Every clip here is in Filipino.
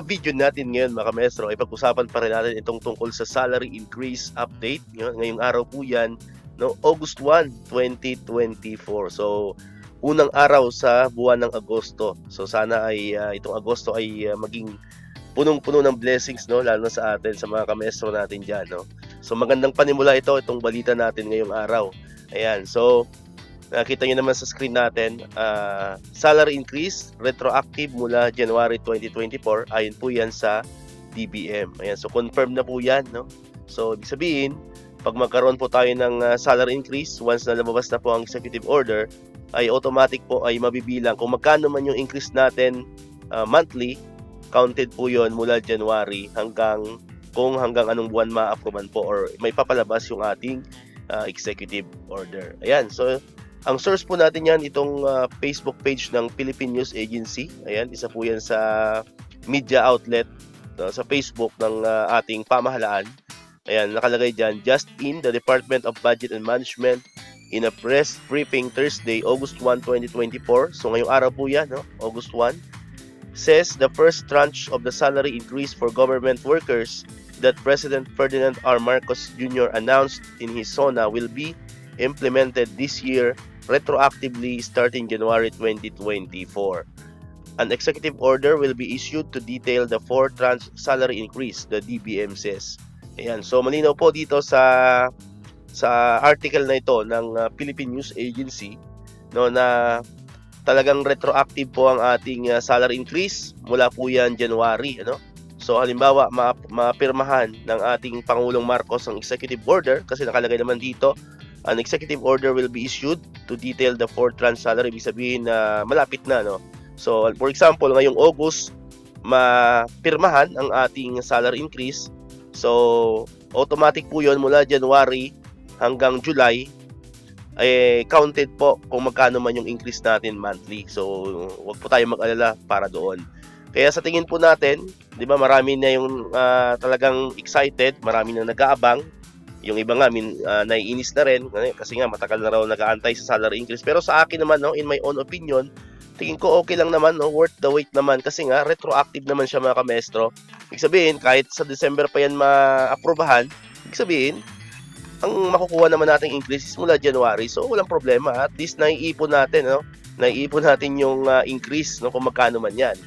sa video natin ngayon mga kamestro ay pag-usapan pa rin natin itong tungkol sa salary increase update. Ngayong araw po yan, no, August 1, 2024. So, unang araw sa buwan ng Agosto. So, sana ay itong Agosto ay maging punong-puno ng blessings, no, lalo na sa atin, sa mga kamestro natin dyan. No? So, magandang panimula itong balita natin ngayong araw. Ayan, so nakita nyo naman sa screen natin, salary increase, retroactive mula January 2024. Ayon po yan sa DBM. Ayan, so confirm na po yan. No? So, ibig sabihin, pag magkaroon po tayo ng salary increase, once na lumabas na po ang executive order, ay automatic po ay mabibilang kung magkano man yung increase natin monthly, counted po yon mula January hanggang anong buwan ma-approvean po or may papalabas yung ating executive order. Ayan, so ang source po natin yan, itong Facebook page ng Philippine News Agency. Ayan, isa po yan sa media outlet sa Facebook ng ating pamahalaan. Ayan, nakalagay dyan, just in the Department of Budget and Management in a press briefing Thursday, August 1, 2024. So ngayong araw po yan, no? August 1. Says the first tranche of the salary increase for government workers that President Ferdinand R. Marcos Jr. announced in his SONA will be implemented this year retroactively starting January 2024. An executive order will be issued to detail the 4-tranche salary increase, the DBM says. Ayan, so malinaw po dito sa article na ito ng Philippine News Agency, no, na talagang retroactive po ang ating salary increase mula po yan January, ano? So halimbawa mapirmahan ng ating Pangulong Marcos ang executive order, kasi nakalagay naman dito, an executive order will be issued to detail the 4-tranche salary. Ibig sabihin na malapit na, no? So, for example, ngayong August, mapirmahan ang ating salary increase. So, automatic po yon mula January hanggang July, counted po kung magkano man yung increase natin monthly. So, wag po tayo mag-alala para doon. Kaya sa tingin po natin, di ba, marami na yung talagang excited, marami na nag-aabang. Yung iba nga, naiinis na rin kasi nga matagal na raw nag-aantay sa salary increase. Pero sa akin naman, no, in my own opinion, tingin ko okay lang naman, no, worth the wait naman kasi nga retroactive naman siya mga kamestro. Ibig sabihin, kahit sa December pa yan ma-aprobahan, ibig sabihin, ang makukuha naman nating increase is mula January. So walang problema, at least naiipon natin, no? Naiipon natin yung increase, no, kung magkano man yan.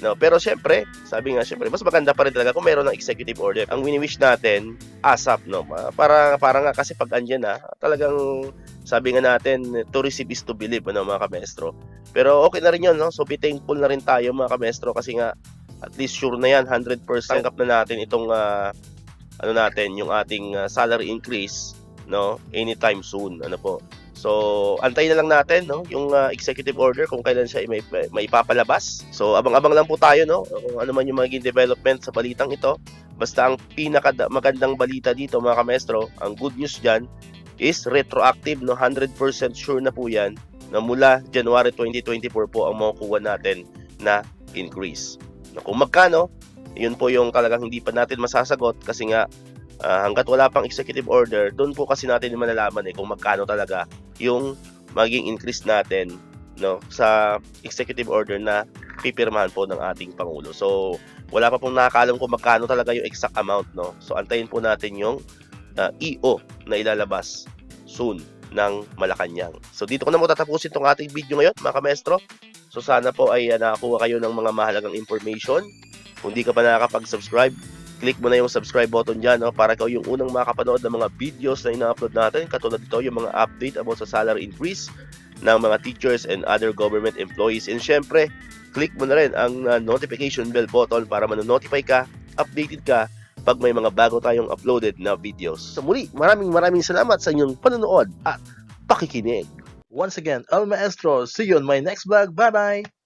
No, pero syempre, sabi nga, syempre mas maganda pa rin talaga kung meron ng executive order. Ang wini-wish natin ASAP, no, para nga kasi pag andyan na, talagang sabi nga natin, to receive is to believe, ano, mga kamestro. Pero okay na rin yun, no? So be thankful na rin tayo mga kamestro kasi nga at least sure na yan, 100% tanggap na natin itong yung ating salary increase, no, anytime soon, ano po. So, antayin na lang natin, no, yung executive order kung kailan siya may ipapalabas. So, abang-abang lang po tayo, no, kung ano man yung magiging development sa balitang ito. Basta ang magandang balita dito mga kamestro, ang good news dyan is retroactive, no, 100% sure na po yan na mula January 2024 po ang makukuha natin na increase. No, kung magkano, yun po yung talagang hindi pa natin masasagot kasi nga hanggat wala pang executive order, doon po kasi natin malalaman kung magkano talaga yung maging increase natin, no, sa executive order na pipirmahan po ng ating Pangulo. So, wala pa pong nakakaalam kung magkano talaga yung exact amount, no. So, antayin po natin yung EO na ilalabas soon ng Malacanang. So, dito ko na mo tatapusin itong ating video ngayon, mga kamestro. So, sana po ay nakakuha kayo ng mga mahalagang information. Kung di ka pa nakakapag-subscribe, click mo na yung subscribe button dyan, no, para ikaw yung unang makapanood ng mga videos na ina-upload natin. Katulad dito, yung mga update about sa salary increase ng mga teachers and other government employees. And syempre, click mo na rin ang notification bell button para manonotify ka, updated ka pag may mga bago tayong uploaded na videos. So muli, maraming salamat sa inyong panonood at pakikinig. Once again, El Maestro. See you on my next vlog. Bye-bye!